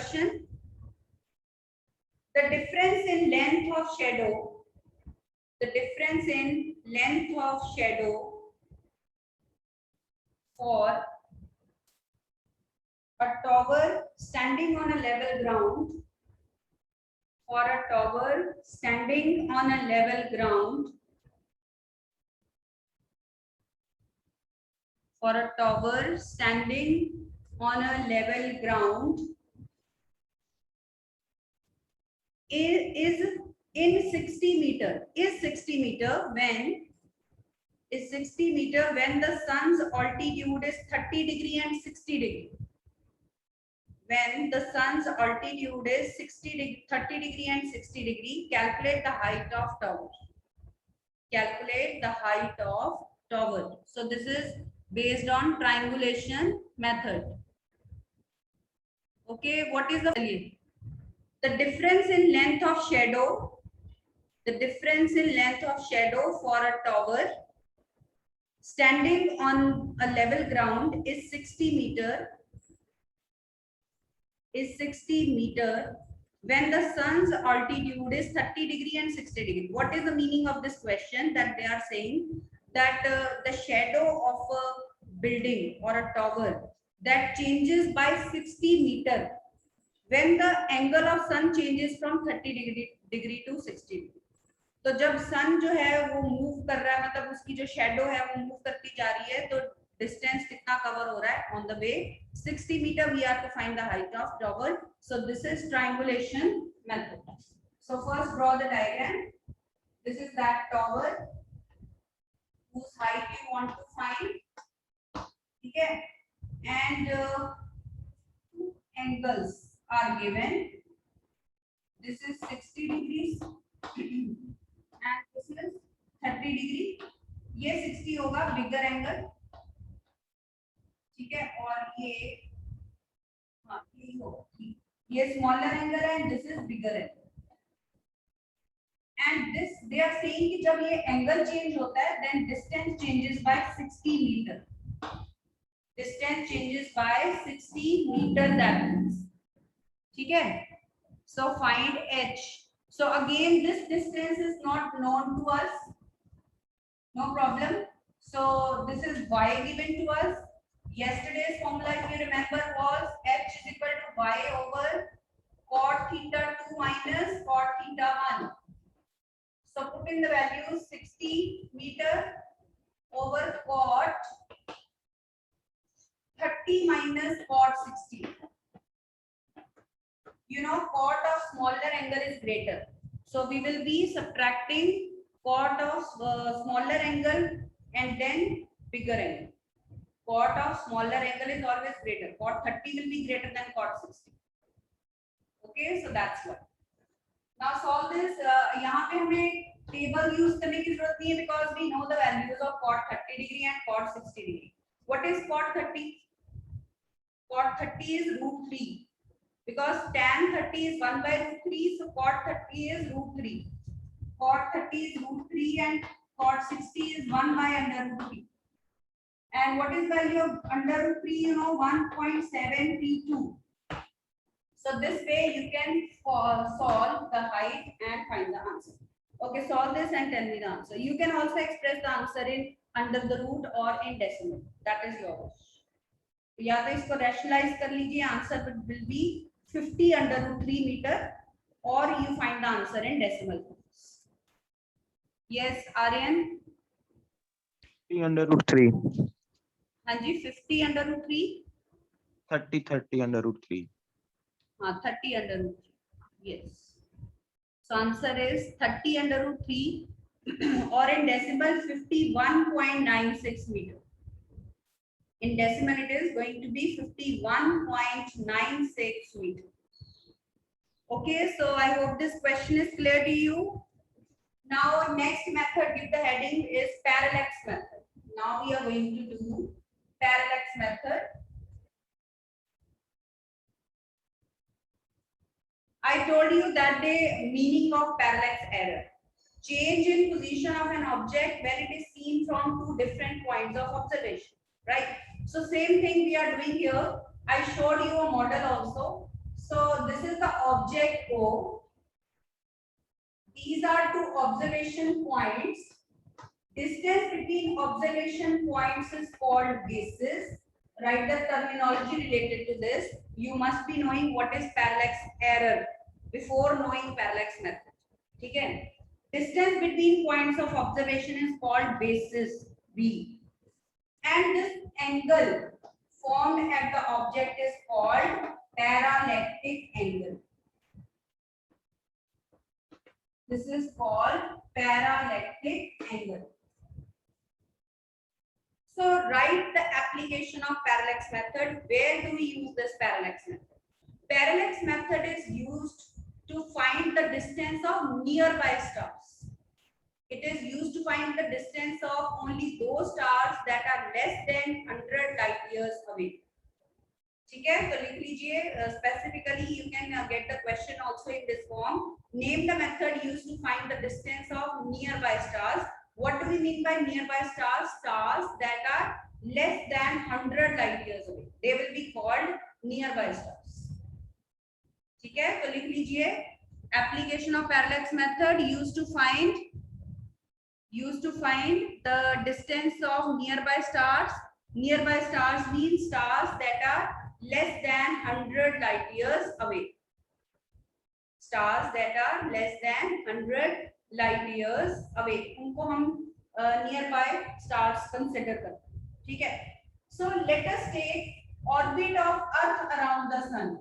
question. The difference in length of shadow, the difference in length of shadow for a tower standing on a level ground, for a tower standing on a level ground, for a tower standing on a level ground is in 60 meter, is 60 meter when the sun's altitude is 30 degree and 60 degree. When the sun's altitude is 30 degree and 60 degree, calculate the height of tower. Calculate the height of tower. So this is based on triangulation method. Okay, what is the value? The difference in length of shadow, the difference in length of shadow for a tower standing on a level ground is 60 meter, when the sun's altitude is 30 degree and 60 degree. What is the meaning of this question? That they are saying that the shadow of a building or a tower that changes by 60 meter when the angle of sun changes from 30 degree to 60 degree. तो जब सन जो है वो move कर रहा है, मतलब उसकी जो शेडो है वो मूव करती जा रही है, तो डिस्टेंस कितना कवर हो रहा है on the way 60 meter. We are to find the height of tower. So this is triangulation method. So first draw the diagram. This is that tower whose height you want to find. ठीक है, and two angles are given. This is 60 degrees and this is 30 degree. ये 60 होगा बिगर angle, ठीक है, और ये हाँ ये होगा, ये स्मॉलर एंगल है and this is bigger angle. And this they are saying कि जब ये एंगल चेंज होता है then distance changes by 60 meter. Distance changes by 60 meter, that means. ठीक है, so find h. So again this distance is not known to us, no problem. So this is y given to us. Yesterday's formula, if you remember, was h is equal to y over cot theta 2 minus cot theta 1. So put in the values. 60 meter over cot 30 minus cot 60. You know, cot of smaller angle is greater, so we will be subtracting cot of smaller angle and then bigger angle. Cot of smaller angle is always greater. Cot 30 will be greater than cot 60. Okay, so that's what. Now solve this. यहाँ पे हमें table use करने की जरूरत नहीं है because we know the values of cot 30 degree and cot 60 degree. What is cot 30? Cot 30 is √3. Because tan 30 is 1 by √3, so cot 30 is √3. Cot 30 is √3 and cot 60 is 1 by under √3. And what is value of under √3? You know, 1.732. So this way you can solve the height and find the answer. Okay, solve this and tell me the answer. You can also express the answer in under the root or in decimal. That is your wish. या तो इसको rationalize कर लीजिए. Answer will be 50 under √3 meter, or you find the answer in decimal points. Yes, Aryan. 50 under √3. हाँ जी, 50 under √3. 30 under √3. हाँ, 30 under √3. Yes. So answer is 30 under √3 or in decimal 51.96 meter. In decimal it is going to be 51.96 meter. Okay, so I hope this question is clear to you. Now next method with the heading is parallax method. Now we are going to do parallax method. I told you that the meaning of parallax error. Change in position of an object when it is seen from two different points of observation. Right? So same thing we are doing here. I showed you a model also. So the object O. These are two observation points. Distance between observation points is called basis. Write the terminology related to this. You must be knowing what is parallax error before knowing parallax method. Okay? Distance between points of observation is called basis B. And this angle formed at the object is called parallactic angle. This is called parallactic angle. So write the application of parallax method. Where do we use this parallax method? Parallax method is used to find the distance of nearby stars. It is used to find the distance of only those stars that are less than 100 light years away. ठीक है, तो लिख लीजिए. Specifically you can get the question also in this form. Name the method used to find the distance of nearby stars. What do we mean by nearby stars? Stars that are less than 100 light years away. They will be called nearby stars. ठीक है, तो लिख लीजिए. Application of parallax method used to find the distance of nearby stars. Nearby stars means stars that are less than 100 light years away. Stars that are less than 100 light years away. उनको हम nearby stars consider करते हैं. ठीक है. So let us take orbit of Earth around the sun.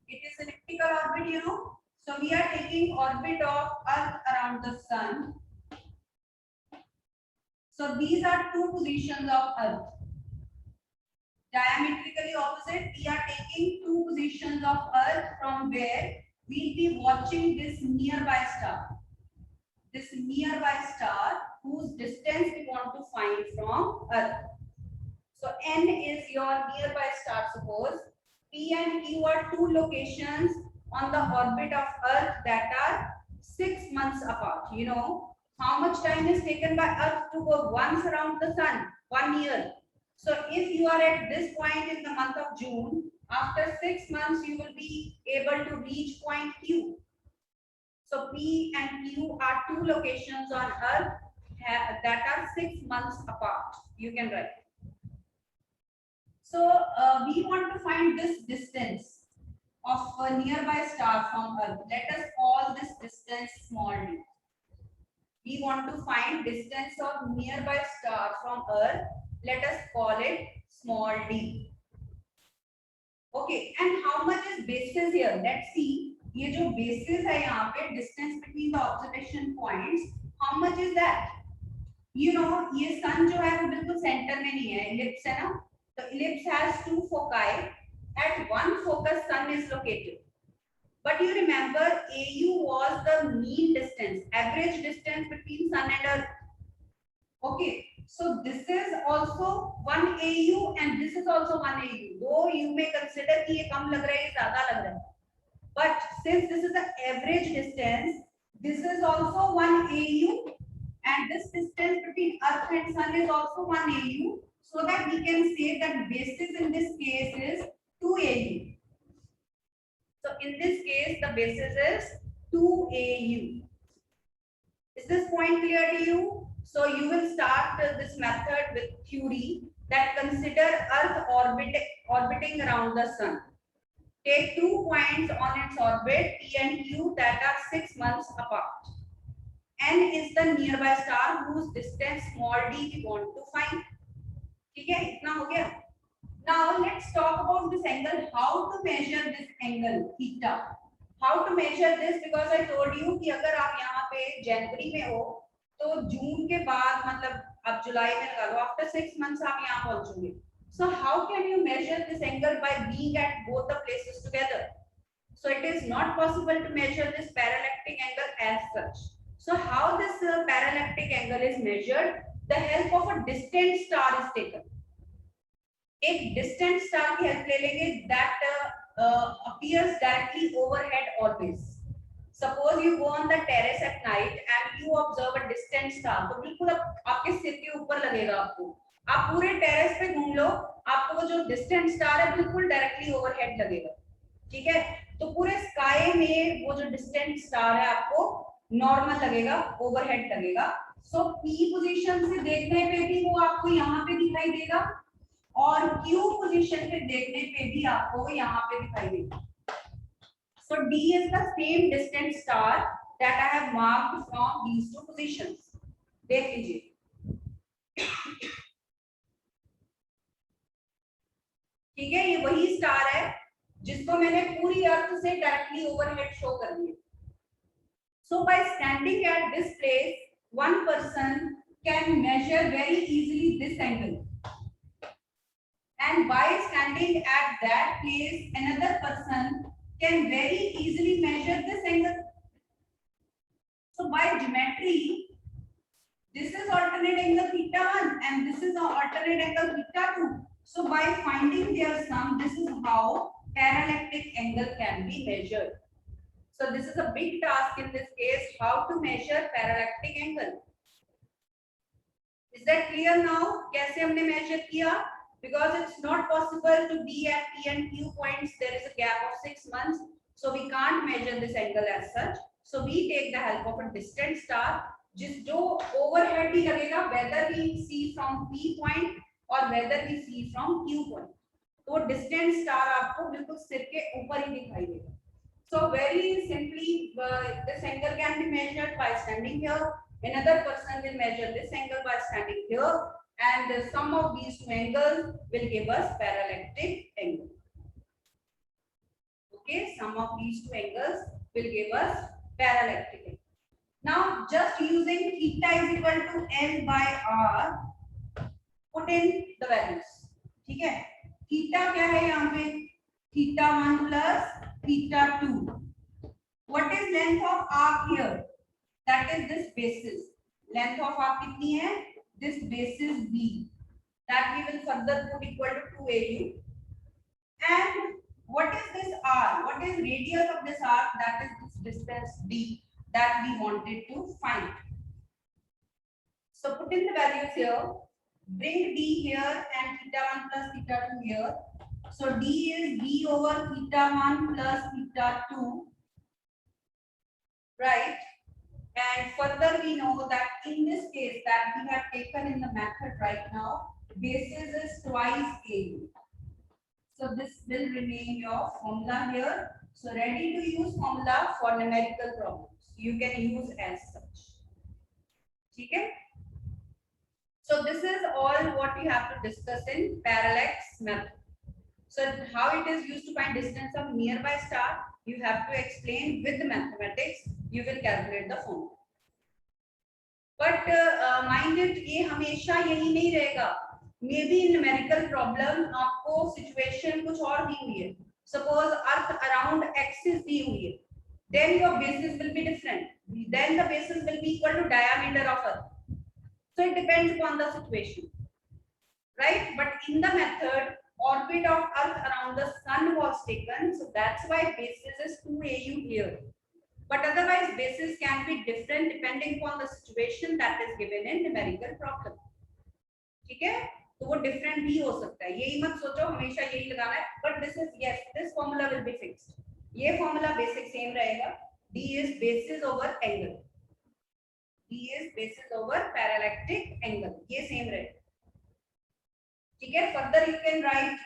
It is elliptical orbit, you know. So we are taking orbit of Earth around the sun. So these are two positions of Earth. Diametrically opposite, we are taking two positions of Earth from where we'll be watching this nearby star. This nearby star whose distance we want to find from Earth. So N is your nearby star, suppose. P and Q are two locations on the orbit of Earth that are 6 months apart. You know how much time is taken by Earth to go once around the sun? 1 year. So if you are at this point in the month of June, after 6 months you will be able to reach point Q. So P and Q are two locations on Earth that are 6 months apart. You can write. So we want to find this distance of a nearby star from Earth. Let us call this distance small d. We want to find distance of nearby star from Earth. Let us call it small d. Okay, and how much is basis here? Let's see. ये जो basis है यहाँ पे distance between the observation points. How much is that? You know, ये sun जो है वो बिल्कुल center में नहीं है. Ellipse है ना? The ellipse has two foci. At one focus, sun is located. But you remember, AU was the mean distance, average distance between sun and Earth. Okay, so this is also 1 AU and this is also 1 AU. Though you may consider कि ये कम लग रहा है, ये ज़्यादा लग रहा है. But since this is the average distance, this is also 1 AU and this distance between Earth and sun is also 1 AU. So that we can say that basis in this case is 2 AU. So in this case, the basis is 2 AU. Is this point clear to you? So you will start this method with theory that consider Earth orbiting around the sun. Take 2 points on its orbit, P and Q, that are 6 months apart. N is the nearby star whose distance small d we want to find. ठीक है, इतना हो गया. Now let's talk about this angle. How to measure this angle theta? How to measure this? Because I told you कि अगर आप यहाँ पे जनवरी में हो तो जून के बाद मतलब अब जुलाई में लगा लो. After 6 months आप यहाँ पहुँचोगे. So how can you measure this angle by being at both the places together? So it is not possible to measure this parallactic angle as such. So how this parallactic angle is measured? The help of a distant star is taken. एक distant star की help ले लेंगे that appears directly overhead always. Suppose you go on the terrace at night and you observe a distant star. तो बिल्कुल आपके सिर के ऊपर लगेगा आपको. आप पूरे terrace पे घूम लो, आपको वो जो distant star है बिल्कुल directly overhead लगेगा. ठीक है, तो पूरे स्काई में वो जो डिस्टेंट स्टार है आपको नॉर्मल लगेगा, ओवरहेड लगेगा। सो पी पोजीशन से देखने पे भी वो आपको यहाँ पे दिखाई देगा और क्यू पोजीशन पे देखने पे भी आपको यहाँ पे दिखाई देगा। So D is the same distant star that I have marked from these two positions. देख लीजिए, ठीक है, ये वही स्टार है जिसको मैंने पूरी अर्थ से डायरेक्टली ओवरहेड शो कर दिया। So by standing at this place, one person can measure very easily this angle, and by standing at that place, another person can very easily measure this angle. So by geometry, this is alternate angle theta 1 and this is alternate angle theta 2. So by finding their sum, this is how parallactic angle can be measured. So this is a big task in this case, how to measure parallactic angle. Is that clear now? कैसे हमने measure किया? Because it's not possible to be at P and Q points. There is a gap of 6 months, so we can't measure this angle as such. So we take the help of a distant star, जिस जो overhead ही लगेगा, whether we see from P point or whether we see from Q point. तो distant star आपको बिल्कुल सिर के ऊपर ही दिखाई देगा. So very simply, this angle can be measured by standing here. Another person will measure this angle by standing here, and the sum of these two angles will give us parallactic angle. Okay, sum of these two angles will give us parallactic angle. Now, just using theta is equal to L by R, put in the values. ठीक है, theta क्या है यहाँ पे? Theta 1 plus theta 2. What is length of arc here? That is this basis. Length of arc कितनी है? This basis B. That we will further put equal to 2AU. And what is this R? What is radius of this arc? That is this distance D that we wanted to find. So put in the values here. Bring D here and theta 1 plus theta 2 here. So D is B over theta 1 plus theta 2. Right? And further we know that in this case that we have taken in the method right now, basis is twice AU. So this will remain your formula here. So ready to use formula for numerical problems. You can use as such. Okay? So this is all what we have to discuss in parallax method. So how it is used to find distance of nearby star, you have to explain with the mathematics. You will calculate the formula. But mind it, ये हमेशा यही नहीं रहेगा. Maybe in numerical problem आपको situation कुछ और दी हुई है. Suppose Earth around axis दी हुई है. Then your basis will be different. Then the basis will be equal to diameter of Earth. So it depends upon the situation, right? But in the method, orbit of Earth around the Sun was taken, so that's why basis is 2AU here. But otherwise, basis can be different depending upon the situation that is given in numerical problem. ठीक है? तो वो different भी हो सकता है. यही मत सोचो हमेशा यही लगाना है. But this is yes, this formula will be fixed. ये formula basic same रहेगा. D is basis over angle. D is basis over parallactic angle. ये same रहेगा. ठीक है, further you can write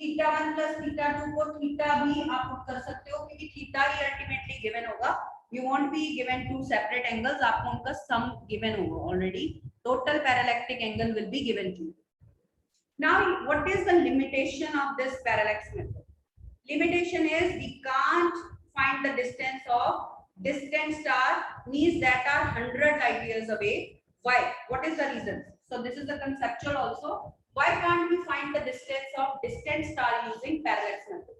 theta 1 plus theta 2 को theta भी आप put कर सकते हो क्योंकि थीटा ही अल्टीमेटली गिवन होगा. You won't be given two separate angles, आपको उनका सम गिवन होगा already. Total parallactic angle will be given to. Now what is the limitation of this parallax method? Limitation is we can't find the distance of distant star means that are 100 light years away. Why? What is the reason? So this is the conceptual also. Why can't we find the distance of distant star using parallax method?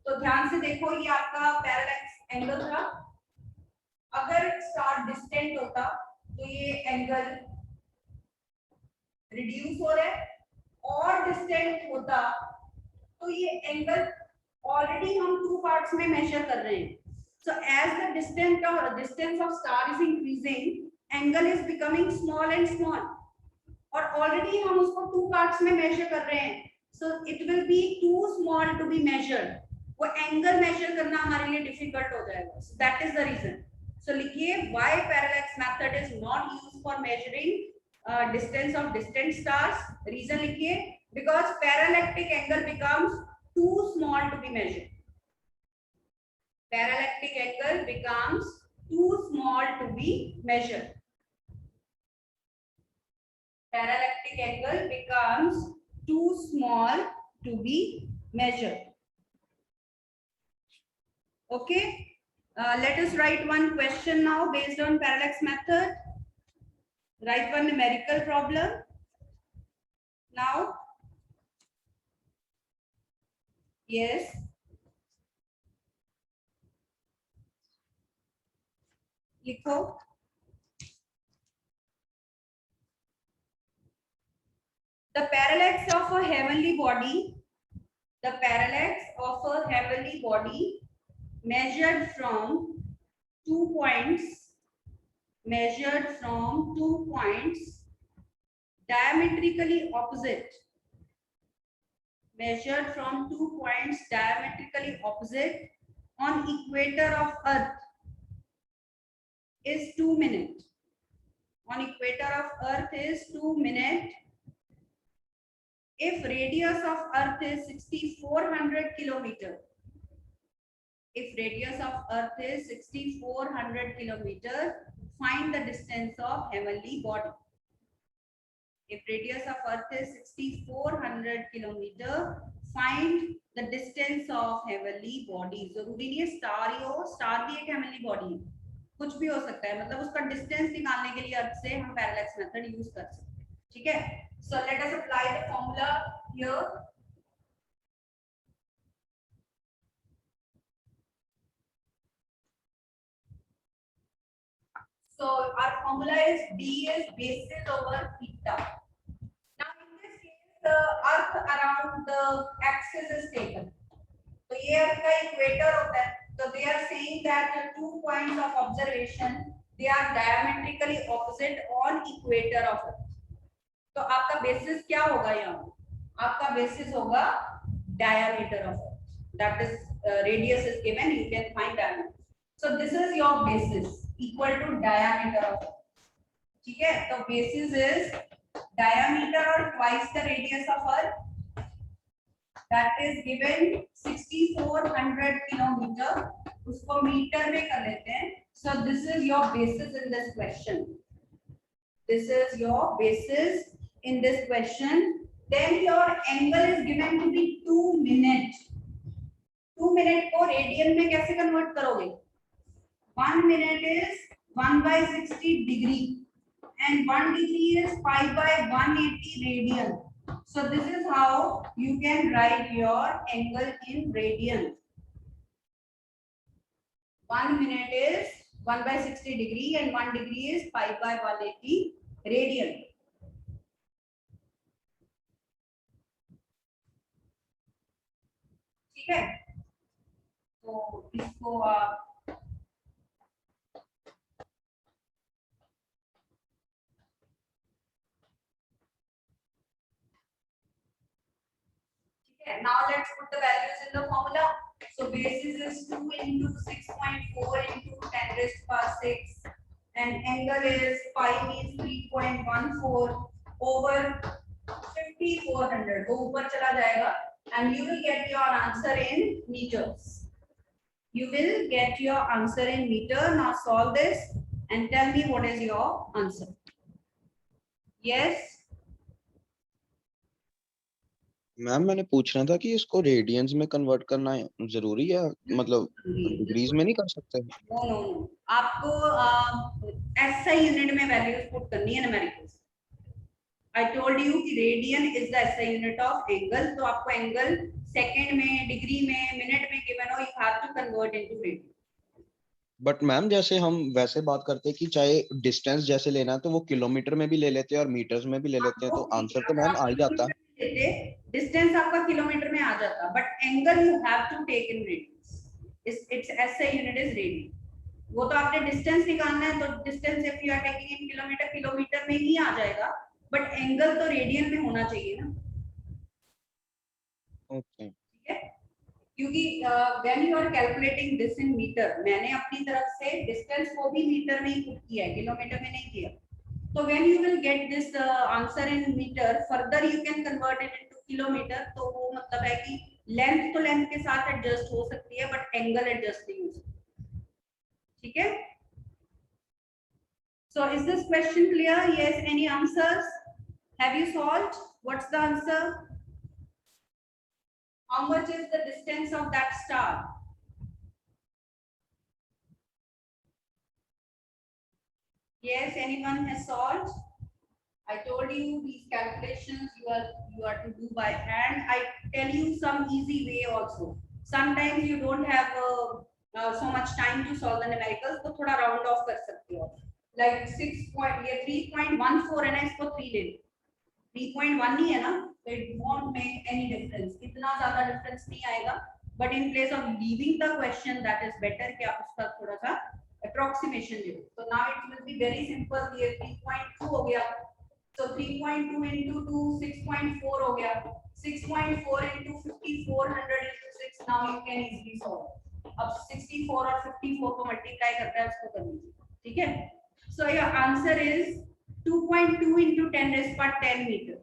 तो ध्यान से देखो, ये आपका parallax angle था. अगर star distant होता तो ये angle reduce हो रहा है, और distant होता तो ये angle already हम two parts में measure कर रहे हैं. So as the distance of star is increasing, angle is becoming small and small. और already हम उसको two parts में measure कर रहे हैं. So it will be too small to be measured. वो एंगल मेजर करना हमारे लिए डिफिकल्ट हो जाएगा. So that is the reason. So लिखिए why parallax method is not used for measuring distance of distant stars. Reason लिखिए because parallactic angle becomes too small to be measured. Parallactic angle becomes too small to be measured. Parallactic angle becomes too small to be measured. Okay, let us write one question now based on parallax method. Write one numerical problem now. Yes. लिखो. The parallax of a heavenly body. The parallax of a heavenly body measured from 2 points. Measured from 2 points diametrically opposite. Measured from 2 points diametrically opposite on equator of Earth is 2 minutes. On equator of Earth is 2 minutes. If radius of Earth is 6,400 kilometer, if radius of Earth is 6,400 kilometer, find the distance of heavenly body. If radius of Earth is 6,400 kilometer, find the distance of heavenly body. जरूरी नहीं है star ही हो, star भी एक heavenly body है, कुछ भी हो सकता है. मतलब उसका डिस्टेंस निकालने के लिए अर्थ से हम पैरेलैक्स मेथड यूज कर सकते हैं. ठीक है. So let us apply the formula here. So our formula is D is basis over theta. Now in this case the earth around the axis is taken. So ये अर्थ का equator होता है. So they are saying that the 2 points of observation they are diametrically opposite on equator of Earth. तो आपका basis क्या होगा यहाँ? आपका बेसिस होगा diameter of Earth. That is radius is given. You can find diameter. So this is your basis equal to diameter of Earth. ठीक है. तो basis is diameter or twice the radius of Earth. That is given 6,400 kilometer. उसको metre में कर लेते हैं. So this is your basis in this question. This is your basis in this question. Then your angle is given to be 2 minutes. 2 minute को radian में कैसे convert करोगे? 1 minute is 1/60 degree and 1 degree is 5/180 radian. So this is how you can write your angle in radian. 1 minute is 1/60 degree and 1 degree is 5/180 radian. ठीक है. तो इसको आप now let's put the values in the formula. So basis is 2 into 6.4 into 10 raised to power 6 and angle is pi means 3.14 over 5,400. वो ऊपर चला जाएगा and you will get your answer in meters. You will get your answer in meter. Now solve this and tell me what is your answer. Yes. Ma'am मैंने पूछना था कि इसको radiance में कन्वर्ट करना जरूरी है, मतलब डिग्रीज में नहीं कर सकते? नो नो नो, आपको ऐसा यूनिट में वैल्यूज पुट करनी है न्यूमेरिकल्स. आई टोल्ड यू कि रेडियन इज द ऐसा यूनिट ऑफ एंगल. तो आपको एंगल सेकंड में, डिग्री में, मिनट में गिवन हो, you have to convert into radian. But ma'am जैसे हम वैसे बात करते हैं कि चाहे डिस्टेंस जैसे लेना है तो वो किलोमीटर में भी ले लेते हैं और मीटर्स में भी ले लेते हैं, तो आंसर तो मैम आ ही जाता है. डिस्टेंस आपका किलोमीटर में आ जाता, but angle you have to take in radians. It's ऐसा यूनिट इज रेडियन. वो तो आपने डिस्टेंस निकालना है, तो distance if you are taking in kilometer, kilometer में ही आ जाएगा, बट एंगल तो रेडियन में होना चाहिए ना. ओके. ठीक है. क्योंकि when you are calculating this in meter, मैंने अपनी तरफ से डिस्टेंस को भी मीटर में ही पुट किया है, किलोमीटर में नहीं किया। तो when you will get this answer in meter, further you can convert it into kilometer. तो वो मतलब है कि लेंथ तो लेंथ के साथ एडजस्ट हो सकती है, बट एंगल एडजस्ट नहीं हो सकती। ठीक है, so is this question clear? Yes, any answers? Have you solved? What's the answer? How much is the distance of that star? Yes, anyone has solved? I told you these calculations you are to do by hand. I tell you some easy way also. Sometimes you don't have so much time to solve the numericals, तो थोड़ा round off कर सकते हो. Like 6 point, ये 3.14 है ना, इसको 3 ले लो. 3.1 नहीं है ना, तो it won't make any difference. इतना ज़्यादा difference नहीं आएगा. But in place of leaving the question, that is better कि आप उसका थोड़ा सा approximation ले लो. So now it will be very simple. ये 3.2 हो गया. So 3.2 into 2, 6.4 हो गया. 6.4 into 5400 into 6. Now you can easily solve. अब 64 और 54 को मल्टीप्लाई करता है, उसको कर लीजिए. ठीक है. So your answer is 2.2 into 10 raised by 10 meter.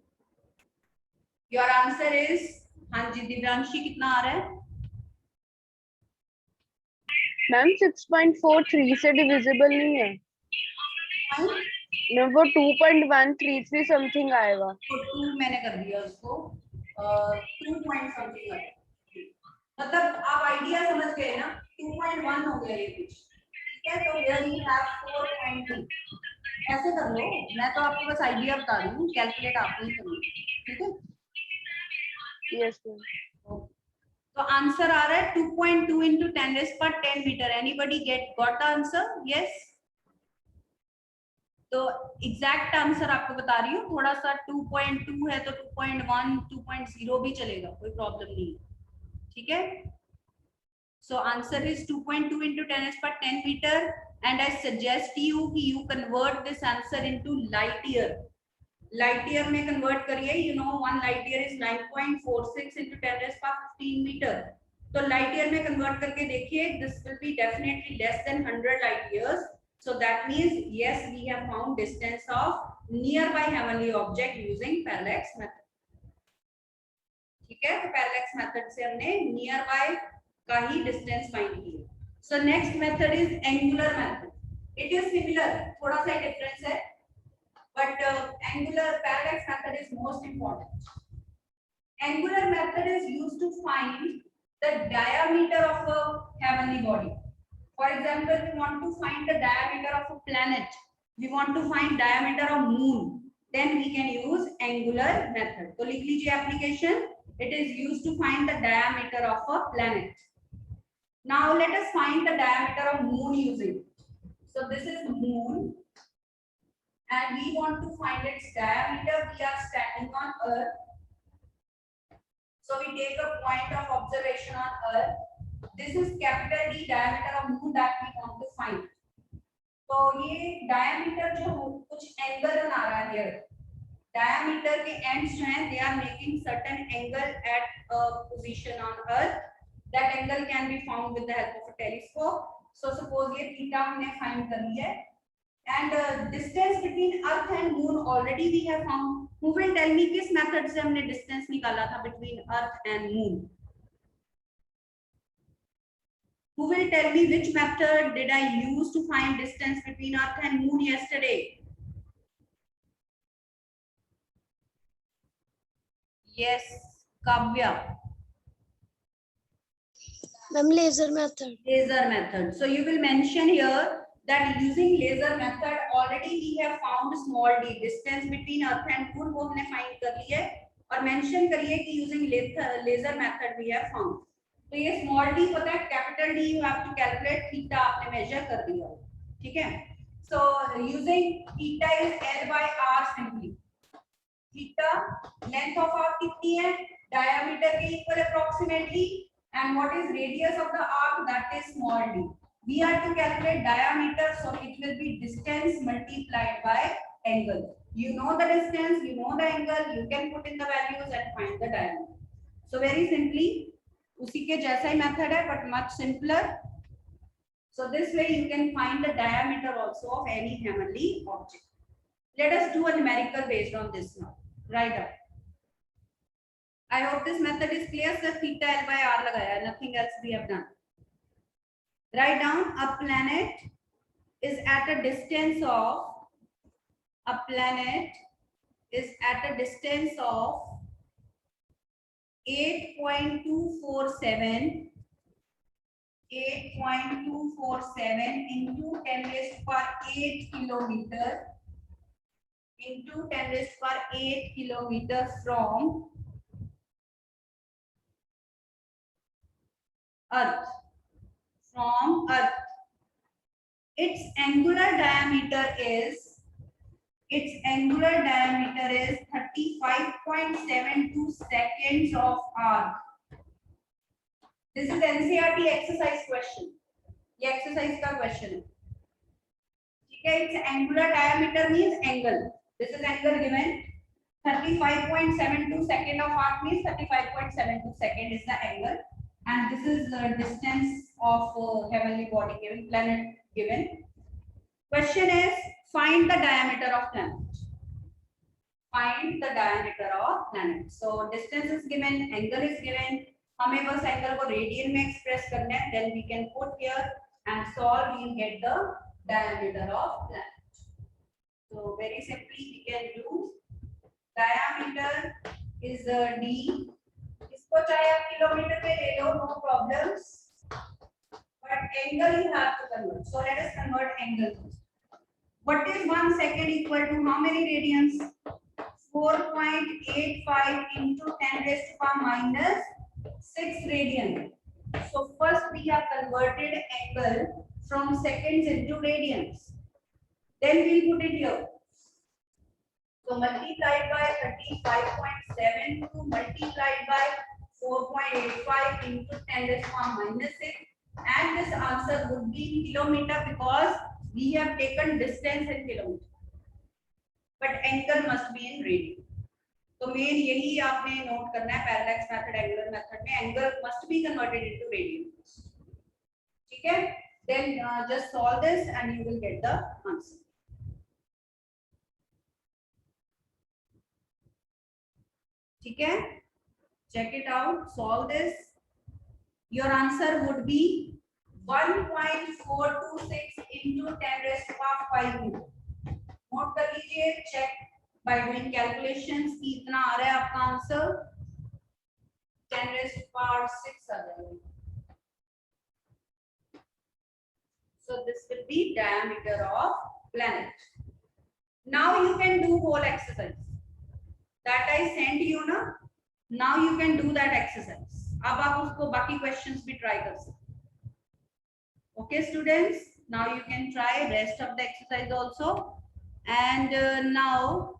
Your answer is, हाँ जी दिव्यांशी कितना आ रहा है? मैम 6.43 से डिविजिबल नहीं है मैम, वो 2.133 समथिंग आएगा। तो 2 मैंने कर दिया उसको 2 पॉइंट समथिंग है, मतलब आप आइडिया समझ गए ना, 2.1 हो गया ये कुछ। ठीक है, तो हियर यू हैव 4.2, ऐसे कर लो। मैं तो आपको बस आइडिया बता रही हूँ, कैलकुलेट आप नहीं करोगे। ठीक है, यस मैम। तो आंसर आ रहा है 2.2 into 10 raised by 10 meter. Anybody got the answer? Yes. तो एग्जैक्ट आंसर आपको बता रही हूँ, थोड़ा सा 2.2 है तो 2.1, 2.0 भी चलेगा, कोई प्रॉब्लम नहीं है। ठीक है, so answer is 2.2 into 10 raised by 10 meter, and I suggest you कि you convert this answer into light year. Light year में कन्वर्ट करिए, you know 1 light year is 9.46 into 10 raised by 15 meter. तो light year में convert करके देखिए, this will be definitely less than 100 light years. So that means yes, we have found distance of nearby heavenly object using parallax method. ठीक है, तो parallax method से हमने near by का ही distance find किया। So next method is angular method. It is similar, थोड़ा सा difference है, but angular parallax method is most important. Angular method is used to find the diameter of a heavenly body. For example, we want to find the diameter of a planet, we want to find diameter of moon, then we can use angular method. तो लिख लीजिए application, it is used to find the diameter of a planet. Now let us find the diameter of moon using, so this is moon and we want to find its diameter. We are standing on earth, so we take a point of observation on earth. This is capital D, diameter of moon that we want to find. तो ये diameter जो कुछ angle बना रहा है here, diameter के ends जो हैं they are making certain angle at a position on earth. That angle can be found with the help of a telescope. So suppose ये theta हमने find कर लिया है, and distance between earth and moon already we have found. Who will tell me किस method से हमने distance निकाला था between earth and moon? Who will tell me which method did I use to find distance between earth and moon yesterday? Yes, Kavya. Ma'am, laser method. Laser method. So you will mention here that using laser method already we have found small d, distance between earth and moon वो हमने find कर ली है, और mention करिए कि using laser method we have found. तो ये small d पता है, capital D you have to calculate, theta आपने measure कर दिया, ठीक है? So using theta is L by R simply. Theta length of arc कितनी है, diameter के equal approximately, and what is radius of the arc, that is small d. We are to calculate diameter, so it will be distance multiplied by angle. You know the distance, you know the angle, you can put in the values and find the diameter. So very simply, उसी के जैसा ही method है but much simpler. So this way you can find the diameter also of any heavenly object. Let us do a numerical based on this now. Write up. I hope this method is clear. Sir, theta L by R लगाया, nothing else we have done. Write down a planet is at a distance of 8.247 into 10 raised to power 8 kilometer from Earth. Its angular diameter is 35.72 seconds of arc. This is NCERT exercise question. ये exercise का question है. ठीक है, its angular diameter means angle. This is angle given. 35.72 second of arc means 35.72 second is the angle, and this is the distance of heavenly body given, planet given. Question is find the diameter of planet. So distance is given, angle is given. हमें बस angle को radian में express करना है, then we can put here and solve. You get the diameter of planet. So very simply we can do diameter is d. इसको चाहे आप kilometre में ले लो, no problems, but angle you have to convert. So let us convert angle. What is 1 second equal to how many radians? 4.85 into 10 raised to power minus 6 radian. So first we have converted angle from seconds into radians. Then we put it here. So multiplied by 35.7 to multiplied by 4.85 into 10 raised to power minus 6, and this answer would be in kilometer because we have taken distance in kilometer, but angle must be in radian. तो main यही आपने note करना है, parallax method angular method में angle must be converted into radian. ठीक है, then just solve this and you will get the answer. ठीक है, check it out, solve this. Your answer would be 1.426 into 10 raised to power 5. Note कर लीजिए, check by doing calculations कि इतना आ रहा है आपका आंसर. 10 raised to power 6 आ जाएगा. So this will be diameter of planet. Now you can do whole exercise that I sent you ना. Now you can do that exercise. अब आप उसको बाकी questions भी try कर सकते. Okay students, now you can try rest of the exercise also. And now